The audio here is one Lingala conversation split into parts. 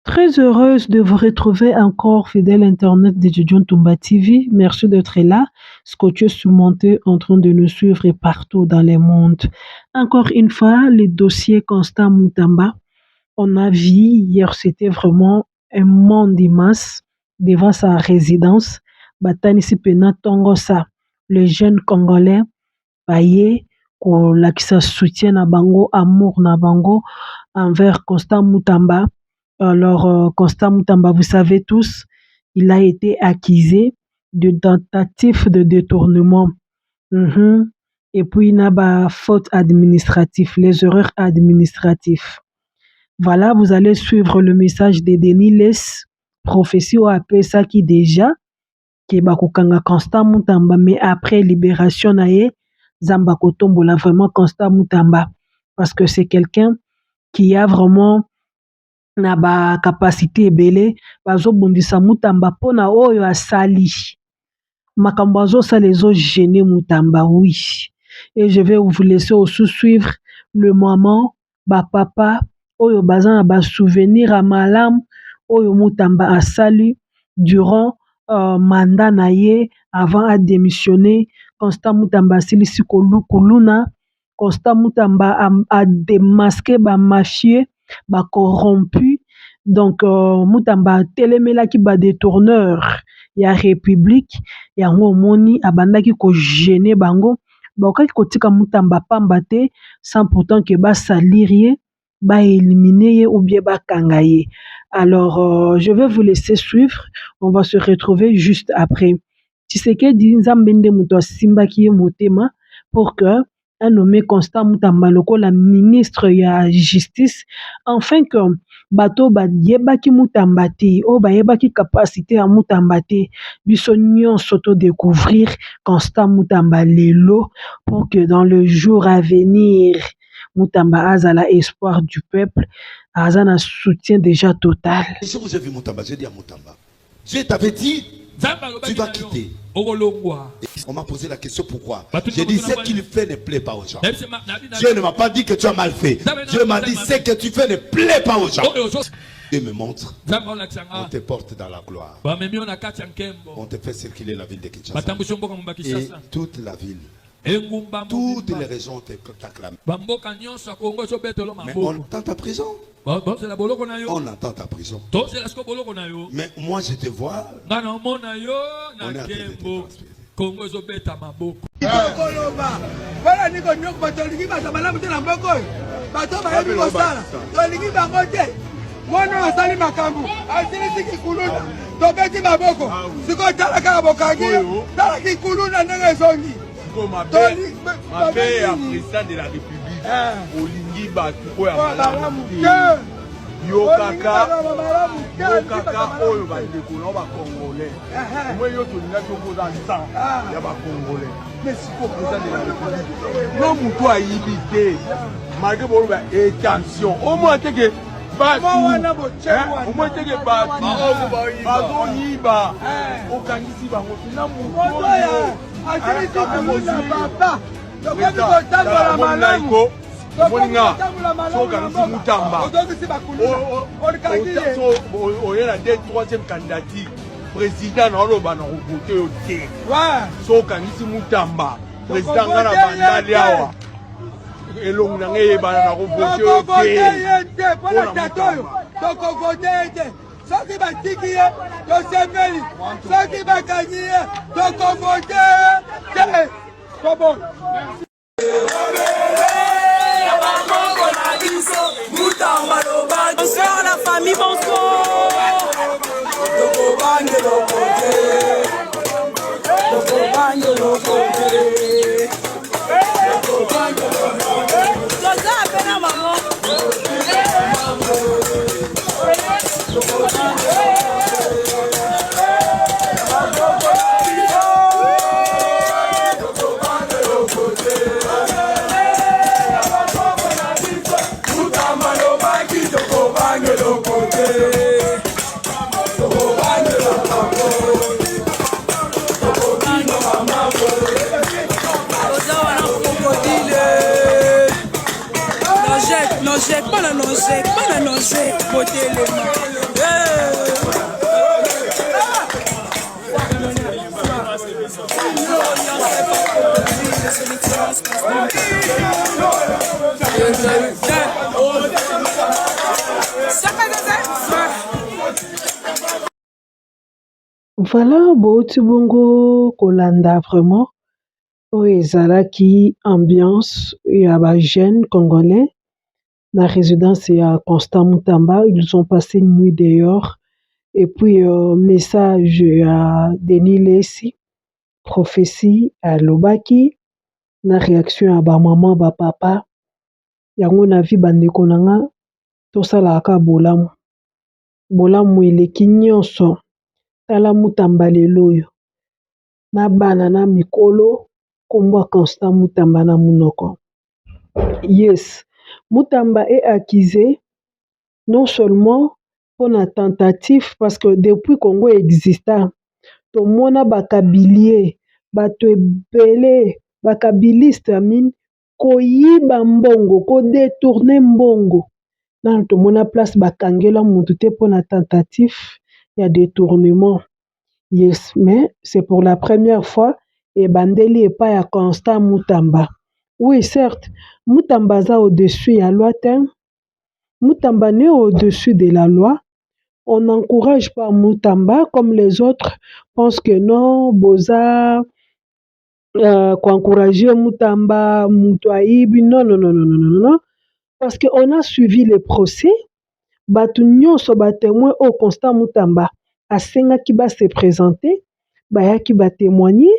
Très heureuse de vous retrouver encore, fidèle internet de Djidjon Toumba TV. Merci d'être là, scotché surmonté, en train de nous suivre partout dans le monde. Encore une fois, le dossier Constant Moutamba. On a vu hier, c'était vraiment un monde immense devant sa résidence. Batanisi Pena Tongosa, le jeune Congolais, Baye, qui se soutient à Bango, amour na Bango, envers Constant Moutamba. Alors, Constant Moutamba, vous savez tous, il a été accusé de tentative de détournement. Mhm. Et puis, il n'a pas faute administrative, les erreurs administratives. Voilà, vous allez suivre le message de Denis Les, prophétie ou appelé ça qui déjà, qui est bakukanga Constant Moutamba, mais après libération nae, Zamba Kotombola, vraiment Constant Moutamba. Parce que c'est quelqu'un qui a vraiment na ba capacité ebele bazobundisa Moutamba mpona oyo asali makambo azosala ezogene Moutamba, oui. Et je vais vous laisser aussi suivre le moment bapapa oyo baza na basouvenir ya malamu oyo Moutamba asali durant mandat na ye avant adémissionner. Constant Moutamba asilisi koluna. Constant Moutamba a démasqué bamafieux corrompu. Donc Moutamba telemelaki ba détourneur ya république yango omoni abandaki ko gêner bango bakaki kotika Moutamba pamba te sans pourtant que basalir ye éliminer ye ou bien bakanga ye. Alors je vais vous laisser suivre, on va se retrouver juste après. Tshisekedi nzambe nde muto asimbaki ye motema pour que un nommé Constant Moutamba lokola ministre ya justice, enfin que bato bayebaki Moutamba te o bayebaki capacité ya Moutamba te, biso nyonso to découvrir Constant Moutamba lelo pour que dans le jour à venir Moutamba azala espoir du peuple, azana soutien déjà total. Si vous avez vu Moutamba, j'ai dit à Moutamba, je t'avais dit, tu vas quitter. On m'a posé la question pourquoi. J'ai dit ce qu'il fait ne plaît pas aux gens. Dieu ne m'a pas dit que tu as mal fait. Dieu m'a dit ce que tu fais ne plaît pas aux gens. Dieu me montre. On te porte dans la gloire. On te fait circuler la ville de Kinshasa. Et toute la ville. Toutes les régions t'acclament. Mais on entend ta prison. On entend ta prison. Mais moi je te vois. On est en train de te ma paix à président de la République. Olingi Batuko ya malamu. Yokaka oyo ba ndeko ba congolais. Moi yo to ninga to koza sang ya ba congolais. Mais si ko président de la République, non muto ayibité. Malgré bo ba attention. Au moins que ba au moins que ba zo yiba. Okangisi bango na muto ya troisième candidature président na oloba na voter au thé so kangisi Moutamba président ngana bandali awa elongi na ngeye bana na voter au thé pour tatoyo donc voter soki batiki ye tosepeli soki bakangi ye tokovote te kobo. Bonsoir la famille, bonsoir. Non, j'ai pas la nausée, beauté les mains. Voilà, bauti bongo kolanda vraiment oyo ezalaki ambiance ya bajeunes congolais na résidence ya Constant Mutamba. Ils ont passé une nuit dehors. Et puis, message à Denis Lesi, prophétie à Lobaki, na réaction à ba maman, ba papa. Yango na vi bandeko nanga, tosalaka bolamu. Bolamu eleki nyonso. Tala Mutamba lelo oyo. Na bana na mikolo, kombo Constant Mutamba na munoko. Yes, Mutamba est accusé non seulement pour la tentative, parce que depuis Congo exista, tout le monde a bakabilier, bato ebele, bakabiliste amine, koyiba mbongo, ko détourner mbongo. Dans tout le monde a place bakangela mututé pour la tentative, il y a détournement. Yes, mais c'est pour la première fois, et bandeli est pas à Constant Mutamba. Oui, certes, Mutamba za au-dessus de la loi, Mutamba n'est au-dessus de la loi. On n'encourage pas Mutamba comme les autres pensent que non, Boza, qu'encourager Mutamba, Mutwaïbi, non, non, non, non, non, non, non. Parce qu'on a suivi le procès, Batunyon so témoin au Constant Mutamba, à Senga qui va se présenter, Baya qui va témoigner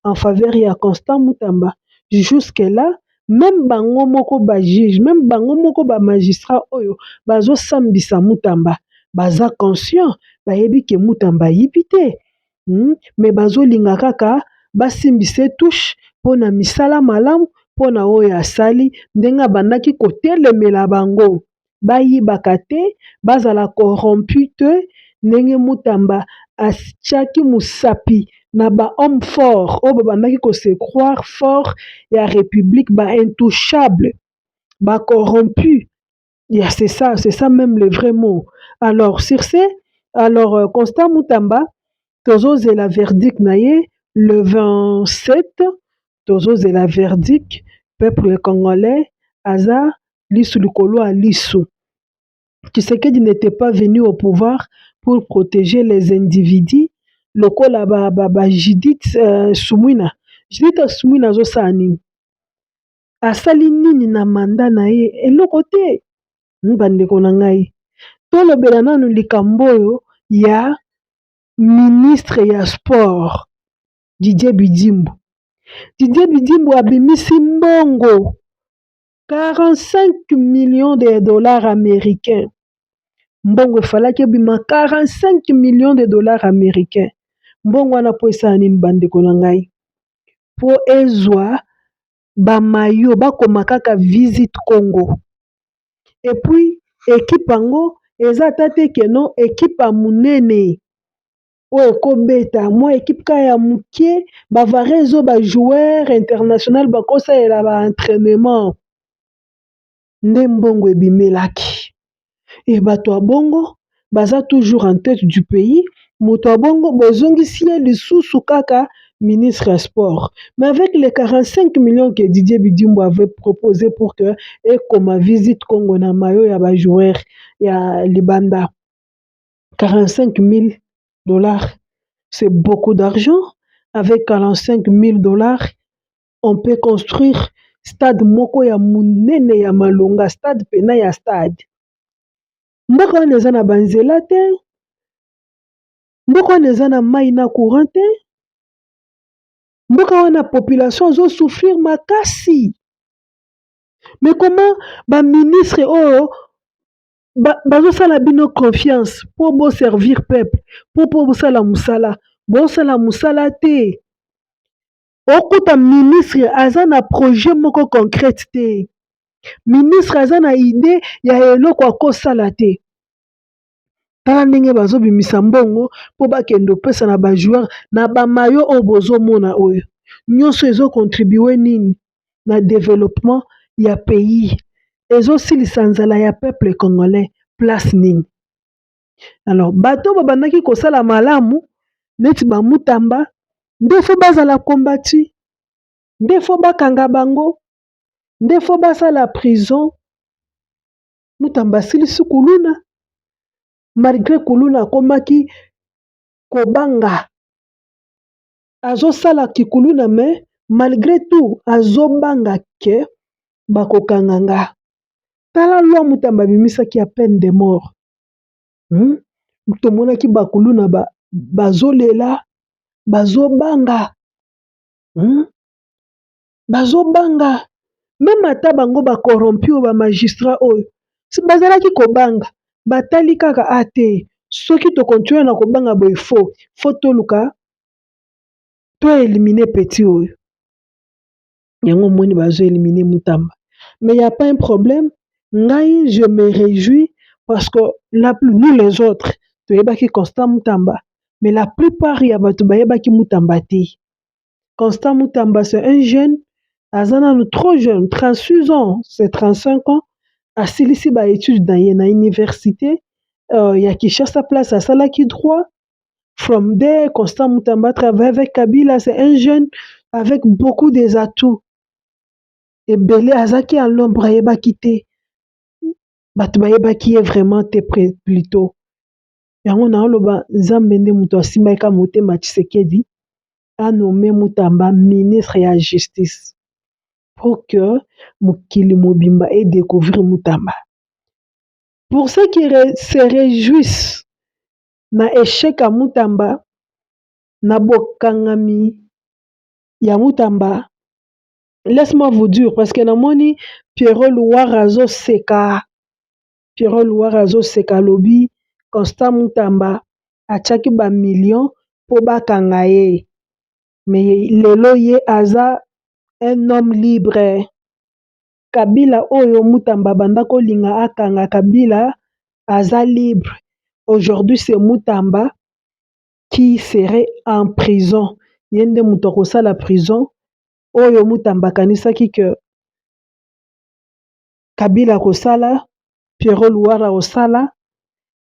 en faveur de Constant Mutamba. Jusque-là, même bango moko ba juge, même bango moko ba magistrat oyo, bazo sambisa Mutamba. Baza conscient, bayebi ke Mutamba yibite. Mais bazo linga kaka, basimbise touche, pona misala malamu, pona oyo asali, ndenga bandaki kotelemela bango. Bayibaka te, bazala corrompu te, ndenge Mutamba atiaki musapi na ba homme fort, oyo babandaki ko se croire fort ya république, ba intouchable, ba corrompu. Yeah, c'est ça même le vrai mot. Alors, sur ce, Constant Mutamba, Tozo la verdict naye, le 27, Tozo la verdict, peuple congolais, Aza, Lissou Lukolo à Lissou. Tshisekedi n'était pas venu au pouvoir pour protéger les individus. Lokola Judith Sumwina. Judith Sumwina zo sani. Asali nini na manda na ye, eloko te. Mbandeko na ngai. Tolobela nanu likambo oyo ya ministre ya sport Didier Bidjimbu. Didier Bidjimbu abimisi mbongo 45 millions de dollars américains. Mbongo efalaki ebima 45 millions de dollars américains. Mbongo wana po esala nini bandeko na ngai? Po ezwa bamayo bakoma kaka Visit Congo. Et puis, équipe ango, eza tate keno, équipe a munene. Oyo kobeta, moi équipe ka ya mukie, bavarezo ba joueur international bakosa ela ba entraînement. Nde mbongo ebimelaki. Et bato a bongo, baza toujours en tête du pays, moto a bongo, bozongisi ye lisusu kaka ministre à sport. Mais avec les 45 millions que Didier Bidjimbu avait proposé pour que et comme visite Congo na mayo ya ba joueur ya Libanda, 45 000 dollars, c'est beaucoup d'argent. Avec 45 000 dollars, on peut construire stade moko ya munene ya malonga, stade pena ya stade. Mboka wana eza na banzela te, mboka wana eza na mai na courant te, mboka wana population zo souffrir makasi. Mais comment ba ministre oyo bazosala bino confiance po bo servir peuple, po bosala musala, bosala musala te. Okuta ministre aza na projet moko concrète te. Ministre aza na idée ya eloko akosala te. Tala ndenge bazobimisa mbongo po bakende opesa na ba joueur na bamayo oyo bozomona oyo. Nyonso ezocontribue nini na développement ya pays. Ezosilisa nzala ya peuple congolais place nini. Alors bato babandaki kosala malamu neti bamutamba nde fo bazala kombati, nde fo bakanga bango, nde fo basala prison. Mutamba asilisi kuluna, malgré kuluna akomaki kobanga azosala kikuluna, me malgré tout azobanga ke bakokanga nga. Tala lwa Mutamba abimisaki ya peine de mort. Tomonaki bakuluna bazolela, bazobanga, bazobanga. Même ata bango bakorompi oyo bamagistrat oyo bazalaki kobanga, batali kaka ate soki tokontinue na kobanga boye fo toluka toelimine petit oyo. Yango moni bazoelimine Mutamba. Mais il n'y a pas un problème. Ngai, je me réjouis parce que nous les autres, toyebaki Constant Mutamba. Mais la plupart ya bato bayebaki Mutamba te. Constant Mutamba, c'est un jeune, azana trop jeune, 36 ans, c'est 35 ans, asilisi ba étude na université, ya Kinshasa place à salaki droit. From there, Constant Mutamba travaille avec Kabila, c'est un jeune avec beaucoup des atouts. Et Belé azaki en l'ombre ayebaki te. Bato bayebaki ye vraiment te plutôt. Yango na oloba Nzambe nde muto asimaka motema Tshisekedi a nommé Mutamba ministre ya justice pour que mokili mobimba ait découvrir Mutamba. Pour ceux qui se réjouissent na échec à Mutamba, na bokangami ya Mutamba, laisse-moi vous dire, parce que namoni Pierrot Louarazo seka lobi Constant Mutamba achaki ba million po bakanga ye. Mais lelo ye aza un homme libre. Kabila oyo Mutamba banda kolinga akanga Kabila aza libre. Aujourd'hui c'est Mutamba qui serait en prison. Yende muto kosala prison oyo Mutamba kanisaki que Kabila kosala, Pierrot Louara kosala,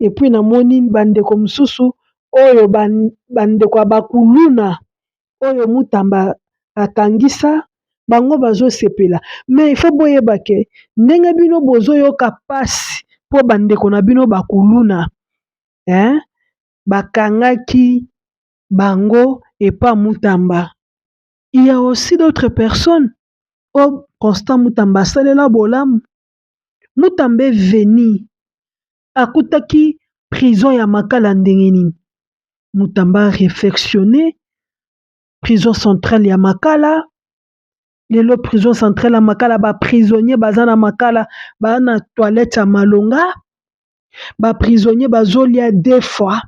et puis namoni bandeko mususu oyo bandeko bakuluna oyo Mutamba akangisa bango bazosepela. Mais il faut boyeba ke ndenge bino bozoyoka pasi po bandeko na bino bakuluna bakangaki bango et pas Mutamba. Il y a aussi d'autres personnes. Oh, Constant Mutamba salela bolamu. Mutamba est venu akutaki prison ya makala ndenge nini. Mutamba réfectionné prison centrale ya makala. Lelo prison centrale ya makala ba prisonnier bazana makala ba na toilette ya malonga. Ba prisonnier bazolia 2 fois.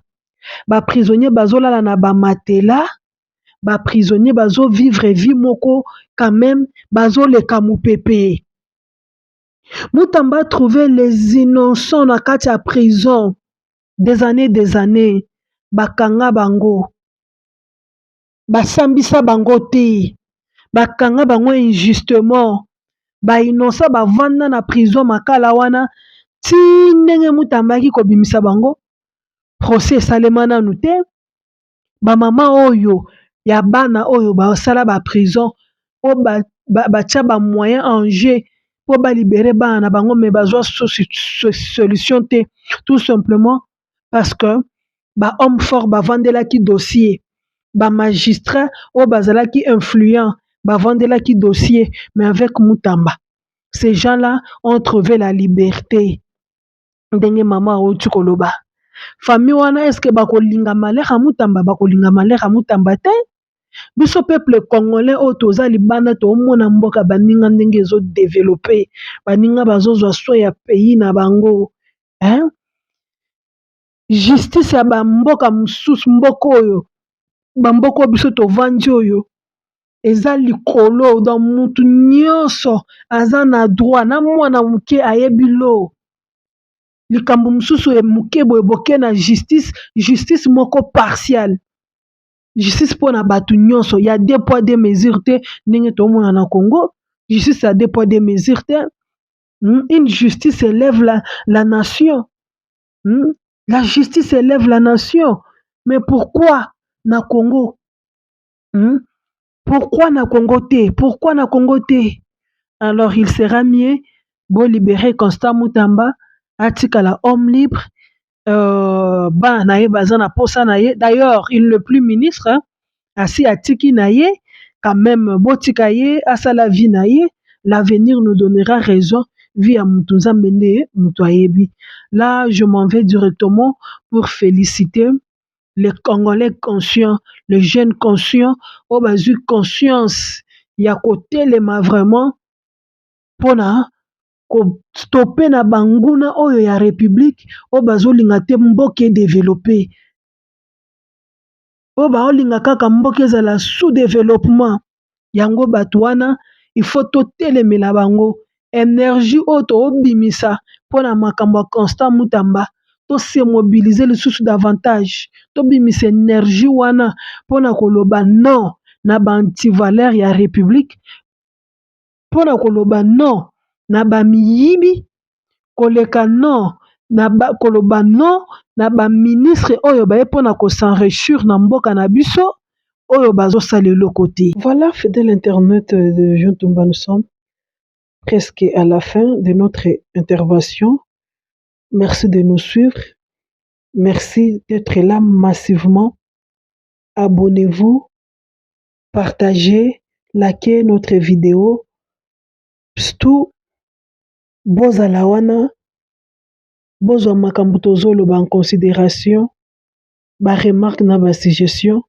Ba prisonnier bazolala na ba matela. Ba prisonnier bazo vivre vie moko quand même bazoleka mupepe. Mutamba a trouvé les innocents na kati ya prison des années. Bakanga bango. Basambisa bango te. Bakanga bango injustement. Ba innocent bavanda na prison makala wana. Ti ndenge Mutamba ki kobimisa bango. Procès esalema nanu te. Ba mama oyo ya bana oyo basala ba prison o batia ba moyen en jeu po ba libérer bana na bango, mais bazwa solution te, tout simplement parce que ba homme fort bavandelaki dossier, ba magistrat o bazalaki influent bavandelaki dossier. Mais avec Mutamba ces gens-là ont trouvé la liberté. Ndenge mama oti koloba famille wana est-ce que bakolinga malera Mutamba, bakolinga malera Mutamba te. Biso peuple congolais o toza libanda to mona mboka baninga ndenge zo développer, baninga bazozwa so ya pays na bango. Justice ya bamboka mususu mboka oyo bamboka biso tovandi oyo eza likolo dans mutu nyonso aza na droit na mwana muke ayebi lo. Likambo mususu e muke boye boke na justice moko partiale. Justice pour na batu nyonso, il y a 2 poids 2 mesures te ndenge tomona na Congo. Justice a 2 poids 2 mesures te. Une justice élève la nation. La justice élève la nation. Mais pourquoi na Congo? Pourquoi na Congo te? Pourquoi na Congo te? Alors il sera mieux de libérer Constant Mutamba, atikala homme libre, d'ailleurs il n'est plus ministre, asi atiki naye, quand même botikaye, asa la vie naye, l'avenir nous donnera raison, via Moutounza Mende, Moutoayebi. Là, je m'en vais directement pour féliciter les Congolais conscients, les jeunes conscients, au basu conscience, il y a côté les ma vraiment, pour stopper na banguna oyo ya république oyo bazolinga te mboka développé oyo baolinga kaka mboka ezala sous développement yango bato wana il faut totelemela bango énergie oyo toobimisa mpona makambo ya Constant Mutamba tose mobiliser lisusu davantage tobimisa énergie wana mpona koloba non na baantivaleur ya république mpona koloba non na bamiyibi koleka non koloba non na baministre oyo baye mpona kosenrichir na mboka na biso oyo bazosala eloko te. Voilà, fidèle internet de Jean Toumba, nous sommes presque à la fin de notre intervention. Merci de nous suivre. Merci d'être là massivement. Abonnez-vous, partagez, likez notre vidéo. Surtout, bozala wana bozwa makambo tozoloba en considération ba remarque na ba suggestion